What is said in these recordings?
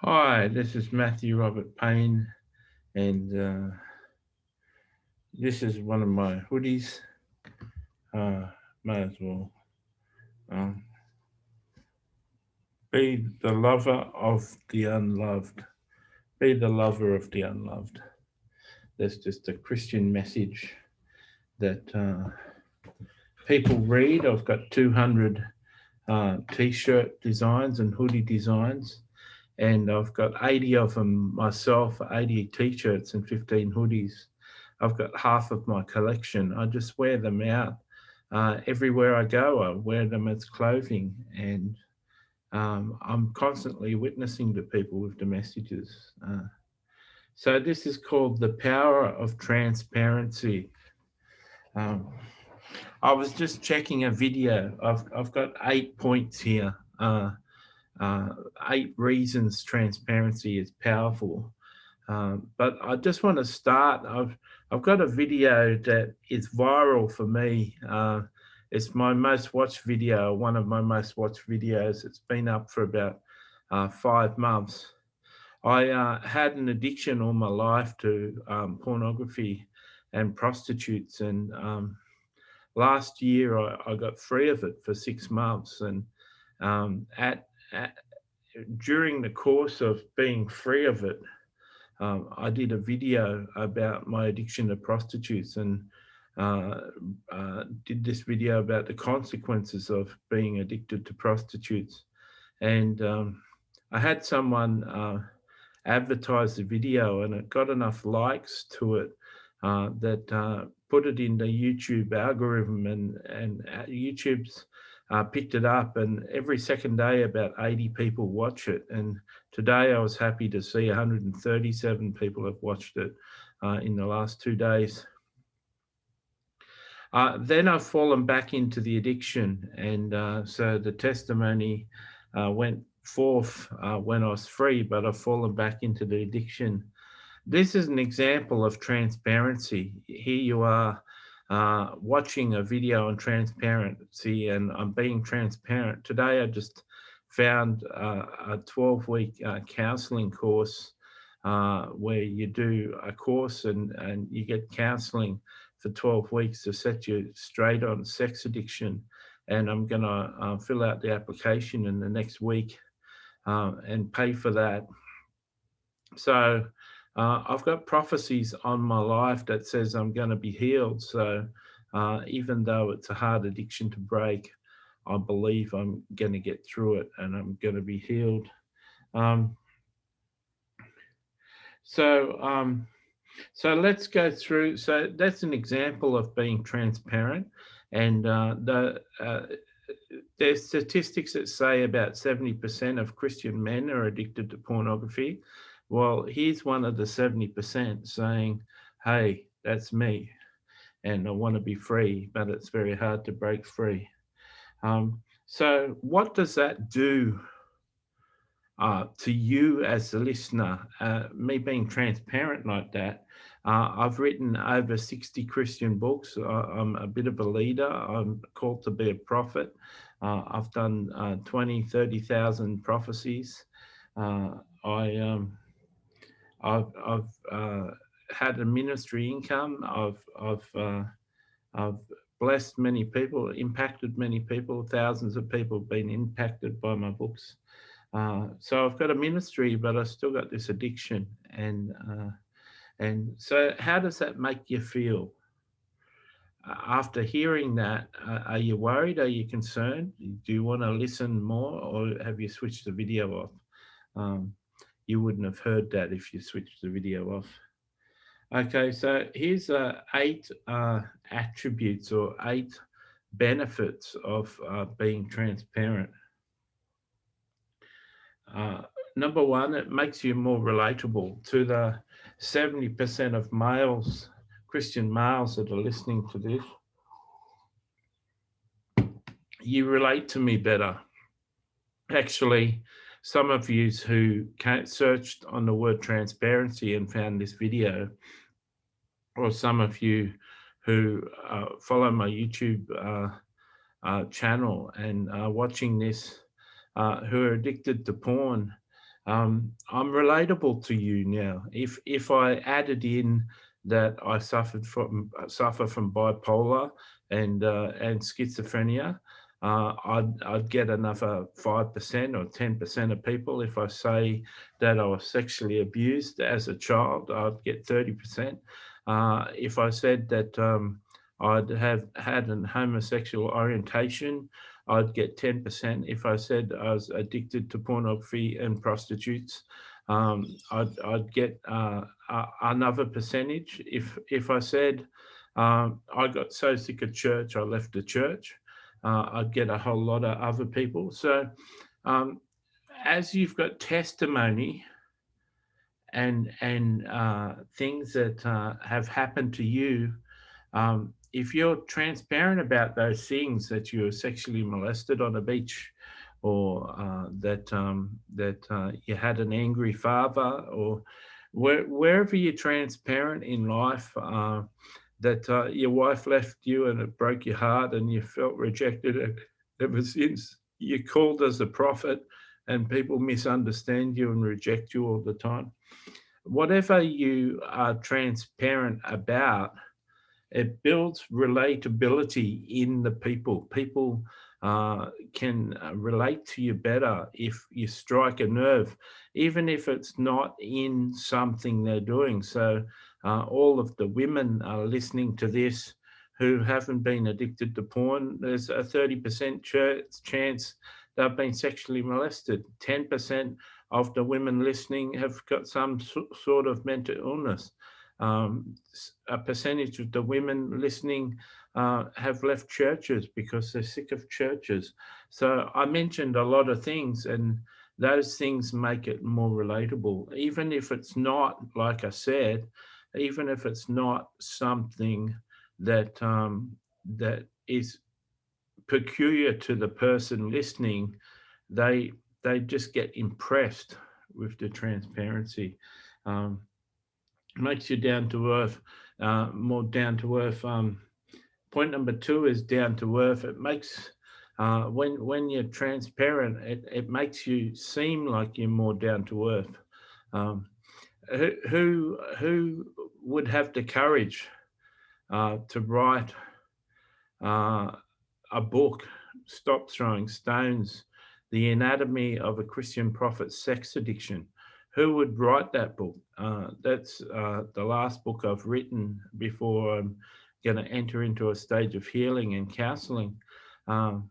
Hi, this is Matthew Robert Payne, and this is one of my hoodies. May as well um, be the lover of the unloved. Be the lover of the unloved. That's just a Christian message that people read. I've got 200 t-shirt designs and hoodie designs, and I've got 80 of them myself, 80 t-shirts and 15 hoodies. I've got half of my collection. I just wear them out. Everywhere I go, I wear them as clothing, and I'm constantly witnessing to people with the messages. So this is called the power of transparency. Um, I was just checking a video. I've got 8 points here. Uh, 8 reasons transparency is powerful. But I just want to start. I've got a video that is viral for me. It's my most watched video, one of my most watched videos. It's been up for about 5 months. I had an addiction all my life to pornography and prostitutes, and last year I got free of it for 6 months. And at during the course of being free of it, I did a video about my addiction to prostitutes, and uh, did this video about the consequences of being addicted to prostitutes. And I had someone advertise the video, and it got enough likes to it that put it in the YouTube algorithm, and YouTube's picked it up, and every second day about 80 people watch it. And today I was happy to see 137 people have watched it in the last 2 days. Then I've fallen back into the addiction, and so the testimony went forth when I was free, but I've fallen back into the addiction. This is an example of transparency. Here you are watching a video on transparency, and I'm being transparent. Today, I just found a 12-week counseling course where you do a course, and you get counseling for 12 weeks to set you straight on sex addiction. And I'm going to fill out the application in the next week and pay for that. So I've got prophecies on my life that says I'm going to be healed. So even though it's a hard addiction to break, I believe I'm going to get through it and I'm going to be healed. Um, so so let's go through. So that's an example of being transparent, and there's statistics that say about 70% of Christian men are addicted to pornography. Well, here's one of the 70% saying, hey, that's me, and I want to be free, but it's very hard to break free. So, what does that do to you as a listener? Me being transparent like that, I've written over 60 Christian books. I'm a bit of a leader. I'm called to be a prophet. I've done 20, 30,000 prophecies. Uh, I, I've had a ministry income. I've blessed many people, impacted many people. Thousands of people have been impacted by my books. So I've got a ministry, but I still got this addiction. And so, how does that make you feel? After hearing that, are you worried? Are you concerned? Do you want to listen more, or have you switched the video off? Um, you wouldn't have heard that if you switched the video off. Okay, so here's 8 attributes or 8 benefits of being transparent. Uh, Number one, it makes you more relatable to the 70% of males, Christian males that are listening to this. You relate to me better. Actually, some of you who searched on the word transparency and found this video, or some of you who follow my YouTube channel and are watching this, who are addicted to porn, I'm relatable to you now. If I added in that I suffer from bipolar and schizophrenia, I'd get another 5% or 10% of people. If I say that I was sexually abused as a child, I'd get 30%. If I said that I'd have had an homosexual orientation, I'd get 10%. If I said I was addicted to pornography and prostitutes, I'd get another percentage. If I said I got so sick of church, I left the church, I'd get a whole lot of other people. So um, as you've got testimony and things that have happened to you, if you're transparent about those things, that you were sexually molested on a beach, or that you had an angry father, or wherever you're transparent in life, that your wife left you and it broke your heart and you felt rejected ever since, you're called as a prophet and people misunderstand you and reject you all the time. Whatever you are transparent about, it builds relatability in the people. People can relate to you better if you strike a nerve, even if it's not in something they're doing. So, all of the women are listening to this who haven't been addicted to porn, there's a 30% chance they've been sexually molested. 10% of the women listening have got some sort of mental illness. A percentage of the women listening have left churches because they're sick of churches. So I mentioned a lot of things, and those things make it more relatable. Even if it's not, like I said, even if it's not something that is peculiar to the person listening, they they just get impressed with the transparency. Um, Makes you down to earth, more down to earth. Point number two is down to earth. It makes when you're transparent, it makes you seem like you're more down to earth. Um, who would have the courage to write uh, a book, Stop Throwing Stones, The Anatomy of a Christian Prophet's Sex Addiction? Who would write that book? That's the last book I've written before I'm going to enter into a stage of healing and counseling. Um,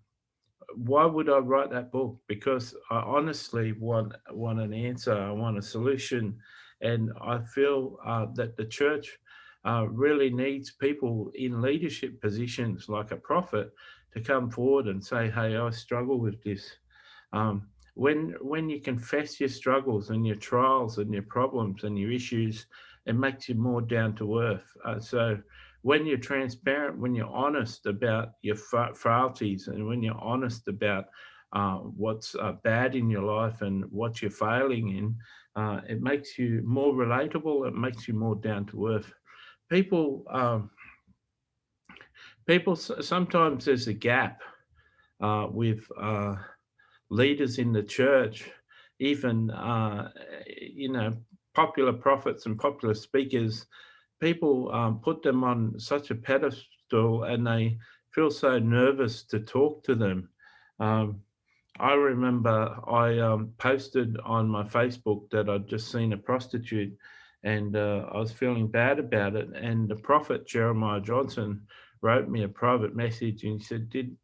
why would I write that book? Because I honestly want an answer. I want a solution, and I feel that the church really needs people in leadership positions, like a prophet, to come forward and say, "Hey, I struggle with this." When you confess your struggles and your trials and your problems and your issues, it makes you more down to earth. So when you're transparent, when you're honest about your frailties, and when you're honest about what's bad in your life and what you're failing in, it makes you more relatable. It makes you more down to earth. People, sometimes there's a gap with leaders in the church, even popular prophets and popular speakers. People put them on such a pedestal, and they feel so nervous to talk to them. Um, I remember I posted on my Facebook that I'd just seen a prostitute, and I was feeling bad about it. And the prophet Jeremiah Johnson wrote me a private message, and he said, "Did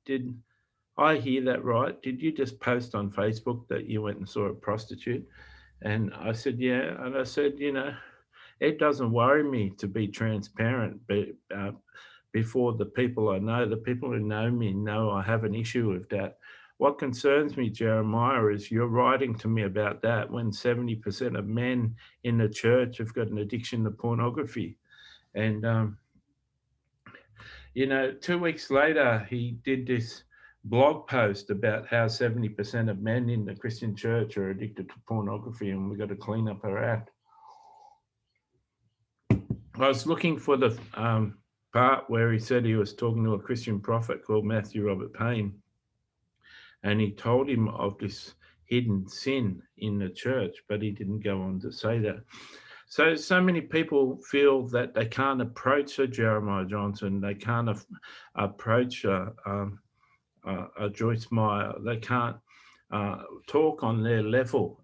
I hear that right? Did you just post on Facebook that you went and saw a prostitute?" And I said, "Yeah." And I said, it doesn't worry me to be transparent, but before the people I know, the people who know me know I have an issue with that. What concerns me, Jeremiah, is you're writing to me about that when 70% of men in the church have got an addiction to pornography. And 2 weeks later, he did this blog post about how 70% of men in the Christian church are addicted to pornography, and we've got to clean up our act. I was looking for the part where he said he was talking to a Christian prophet called Matthew Robert Payne, and he told him of this hidden sin in the church, but he didn't go on to say that. So many people feel that they can't approach a Jeremiah Johnson, they can't approach a Joyce Meyer, they can't talk on their level.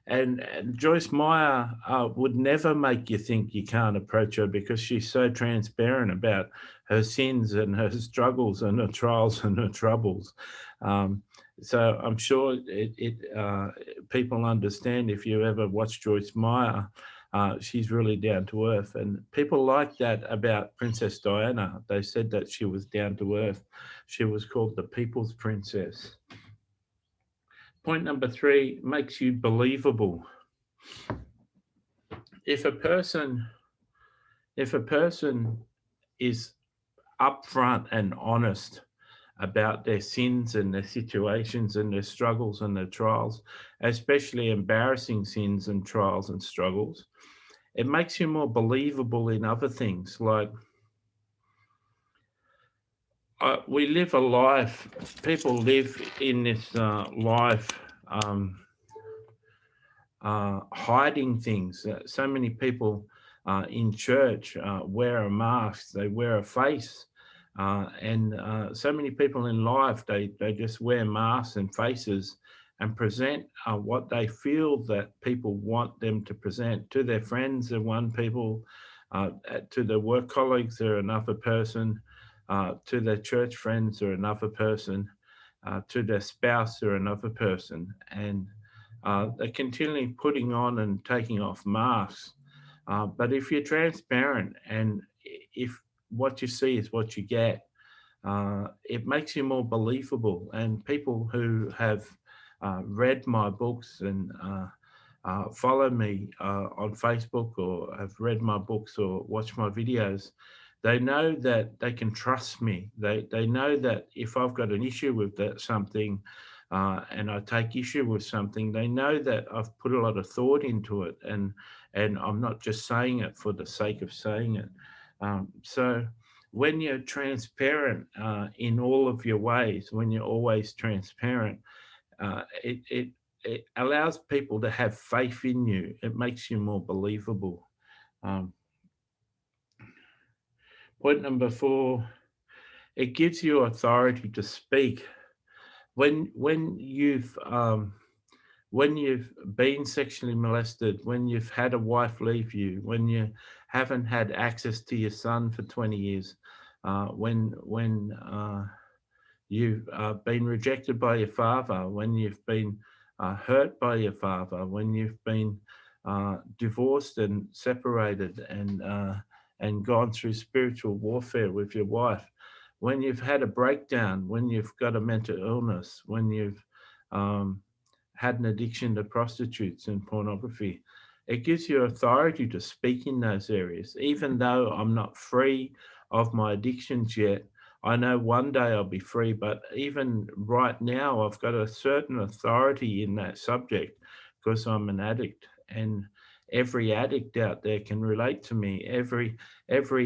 And Joyce Meyer would never make you think you can't approach her because she's so transparent about her sins and her struggles and her trials and her troubles. Um, so I'm sure people understand if you ever watch Joyce Meyer, she's really down to earth. And people like that about Princess Diana. They said that she was down to earth. She was called the People's Princess. Point number 3, makes you believable. If a person is upfront and honest about their sins and their situations and their struggles and their trials, especially embarrassing sins and trials and struggles, it makes you more believable in other things. Like we live a life, people live in this life hiding things. So many people in church wear a mask, they wear a face. And so many people in life, they just wear masks and faces and present what they feel that people want them to present to their friends. They're one people, to their work colleagues, they're another person, to their church friends, they're another person, to their spouse, they're another person. And they're continually putting on and taking off masks. But if you're transparent and if what you see is what you get, it makes you more believable. And people who have read my books and follow me on Facebook or have read my books or watched my videos, they know that they can trust me. They know that if I've got an issue with that something and I take issue with something, they know that I've put a lot of thought into it and I'm not just saying it for the sake of saying it. So when you're transparent in all of your ways, when you're always transparent, it allows people to have faith in you. It makes you more believable. Um, Point number 4, it gives you authority to speak. When you've been sexually molested, when you've had a wife leave you, when you haven't had access to your son for 20 years, when you've been rejected by your father, when you've been hurt by your father, when you've been divorced and separated and gone through spiritual warfare with your wife, when you've had a breakdown, when you've got a mental illness, when you've um, had an addiction to prostitutes and pornography, it gives you authority to speak in those areas. Even though I'm not free of my addictions yet, I know one day I'll be free, but even right now, I've got a certain authority in that subject because I'm an addict. And every addict out there can relate to me. Every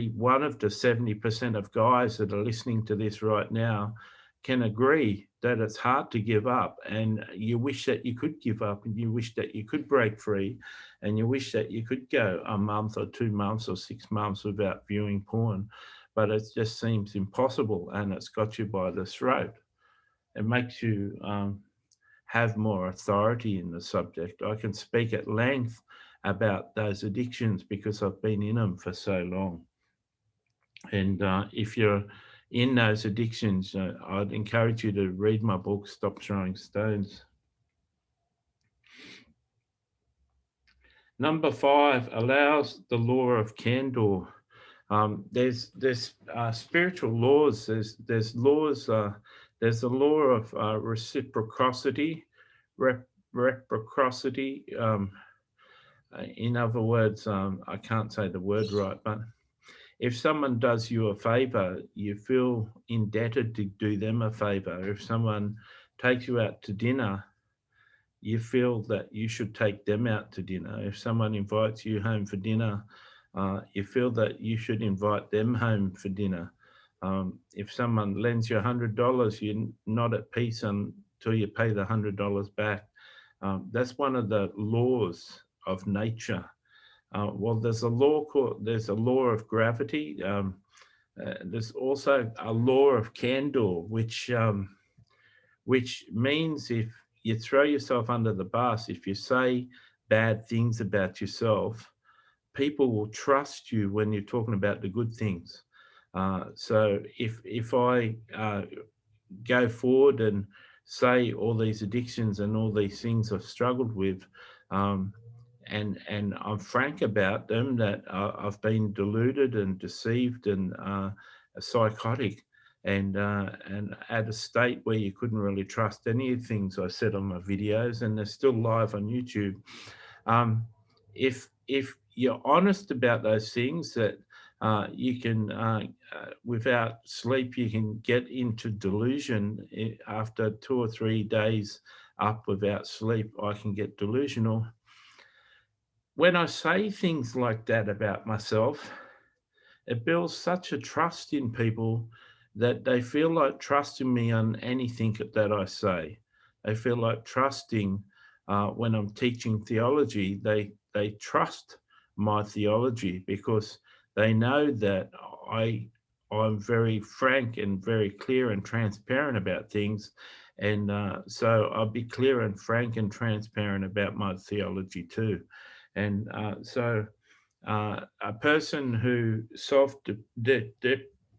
one of the 70% of guys that are listening to this right now can agree that it's hard to give up, and you wish that you could give up, and you wish that you could break free, and you wish that you could go a month or 2 months or 6 months without viewing porn, but it just seems impossible, and it's got you by the throat. It makes you have more authority in the subject. I can speak at length about those addictions because I've been in them for so long. And if you're in those addictions, I'd encourage you to read my book, Stop Throwing Stones. Number 5, allows the law of candor. There's spiritual laws. There's laws. There's the law of reciprocity, reciprocity. In other words, I can't say the word right, but if someone does you a favor, you feel indebted to do them a favor. If someone takes you out to dinner, you feel that you should take them out to dinner. If someone invites you home for dinner, you feel that you should invite them home for dinner. If someone lends you $100, you're not at peace until till you pay the $100 back. That's one of the laws of nature. Well, there's a law of gravity. There's also a law of candor, which means if you throw yourself under the bus, if you say bad things about yourself, people will trust you when you're talking about the good things. So if I go forward and say all these addictions and all these things I've struggled with, um, and I'm frank about them, that I've been deluded and deceived and psychotic, and at a state where you couldn't really trust any of the things I said on my videos, and they're still live on YouTube. Um, if you're honest about those things, that you can without sleep you can get into delusion. After 2 or 3 days up without sleep, I can get delusional. When I say things like that about myself, it builds such a trust in people that they feel like trusting me on anything that I say. They feel like trusting when I'm teaching theology. They trust my theology because they know that I I'm very frank and very clear and transparent about things, and so I'll be clear and frank and transparent about my theology too, and a person who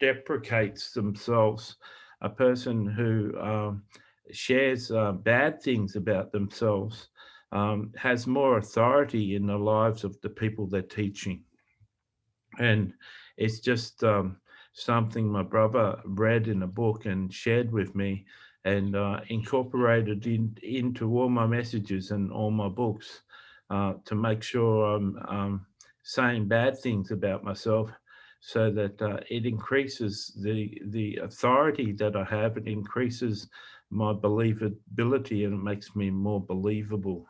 deprecates themselves, a person who shares bad things about themselves, has more authority in the lives of the people they're teaching. And it's just something my brother read in a book and shared with me, and incorporated into all my messages and all my books, to make sure I'm saying bad things about myself, so that it increases the authority that I have. It increases my believability, and it makes me more believable.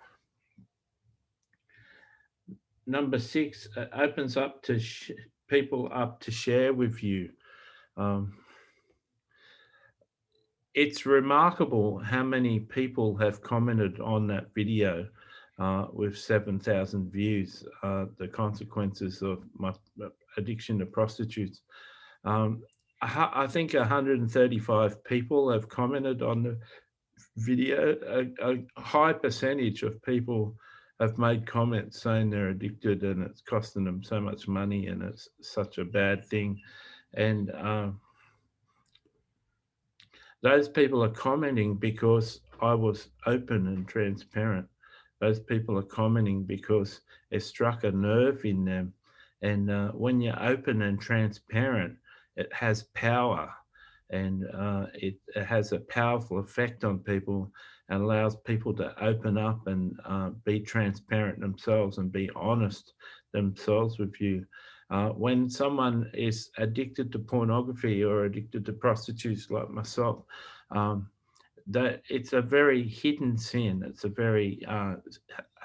Number six, opens up to people up to share with you. Um, it's remarkable how many people have commented on that video with 7,000 views, the consequences of my addiction to prostitutes. Um, I think 135 people have commented on the video. A high percentage of people have made comments saying they're addicted and it's costing them so much money and it's such a bad thing. And those people are commenting because I was open and transparent. Those people are commenting because it struck a nerve in them. And when you're open and transparent, it has power, and it has a powerful effect on people and allows people to open up and be transparent themselves and be honest themselves with you. When someone is addicted to pornography or addicted to prostitutes like myself, um, that it's a very hidden sin. It's a very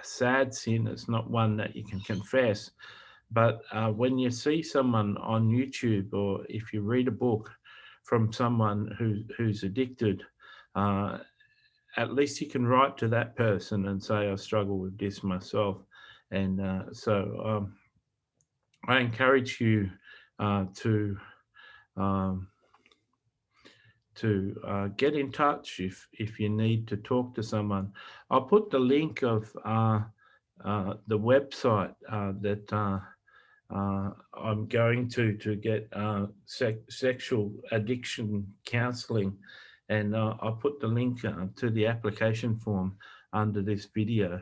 sad sin. It's not one that you can confess. But when you see someone on YouTube, or if you read a book from someone who's addicted, uh, at least you can write to that person and say, I struggle with this myself. And I encourage you to um, get in touch if you need to talk to someone. I'll put the link of the website that I'm going to get sexual addiction counselling, and I'll put the link to the application form under this video,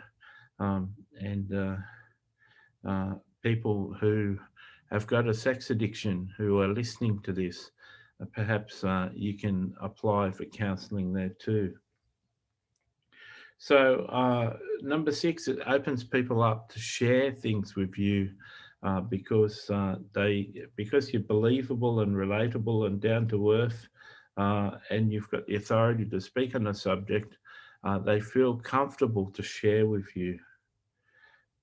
and people who have got a sex addiction who are listening to this, perhaps you can apply for counselling there too. So number six, it opens people up to share things with you because because you're believable and relatable and down to earth, and you've got the authority to speak on the subject. They feel comfortable to share with you.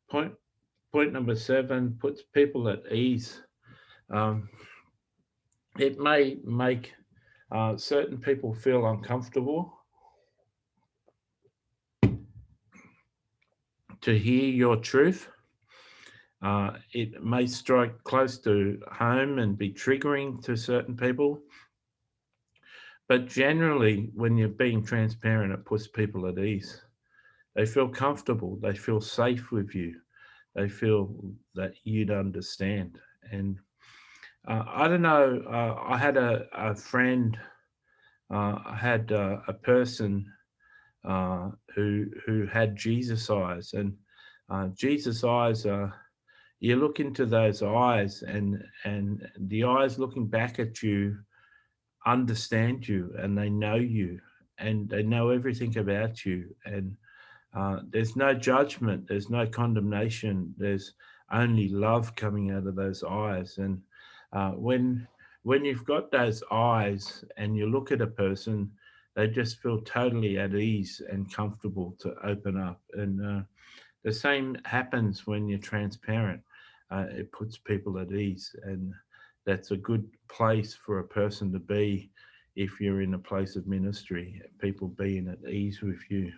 Point number seven, puts people at ease. Um, it may make certain people feel uncomfortable, to hear your truth. It may strike close to home and be triggering to certain people, but generally, when you're being transparent, it puts people at ease. They feel comfortable. They feel safe with you. They feel that you'd understand. And I don't know. I had a friend. I had a person who had Jesus eyes, and Jesus eyes are. You look into those eyes, and the eyes looking back at you understand you, and they know you, and they know everything about you, and there's no judgment, there's no condemnation, there's only love coming out of those eyes. And when you've got those eyes and you look at a person, they just feel totally at ease and comfortable to open up. And the same happens when you're transparent. It puts people at ease, and that's a good place for a person to be if you're in a place of ministry, people being at ease with you.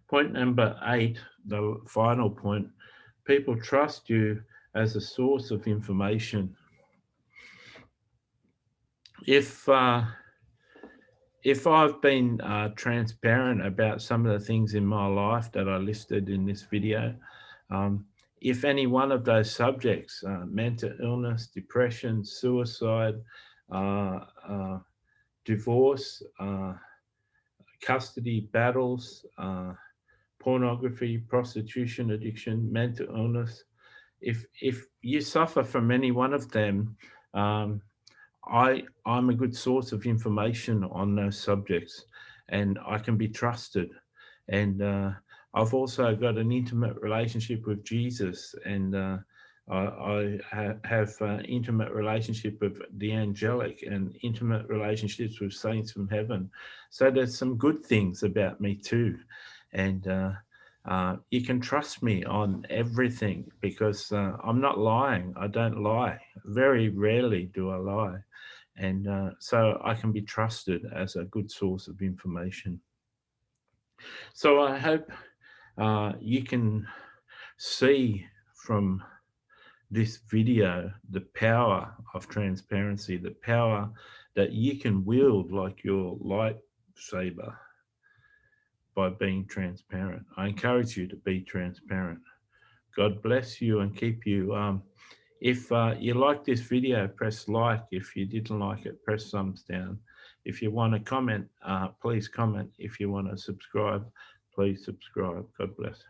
Point number 8, the final point, people trust you as a source of information. If I've been transparent about some of the things in my life that I listed in this video, if any one of those subjects, mental illness, depression, suicide, divorce, custody battles, pornography, prostitution, addiction, mental illness, if you suffer from any one of them, I'm a good source of information on those subjects, and I can be trusted. And I've also got an intimate relationship with Jesus, and I have intimate relationship with the angelic and intimate relationships with saints from heaven. So there's some good things about me too, and you can trust me on everything because I'm not lying. I don't lie. Very rarely do I lie. And so I can be trusted as a good source of information. So I hope you can see from this video the power of transparency, the power that you can wield like your lightsaber by being transparent. I encourage you to be transparent. God bless you and keep you. If you like this video, press like. If you didn't like it, press thumbs down. If you want to comment, please comment. If you want to subscribe, please subscribe. God bless.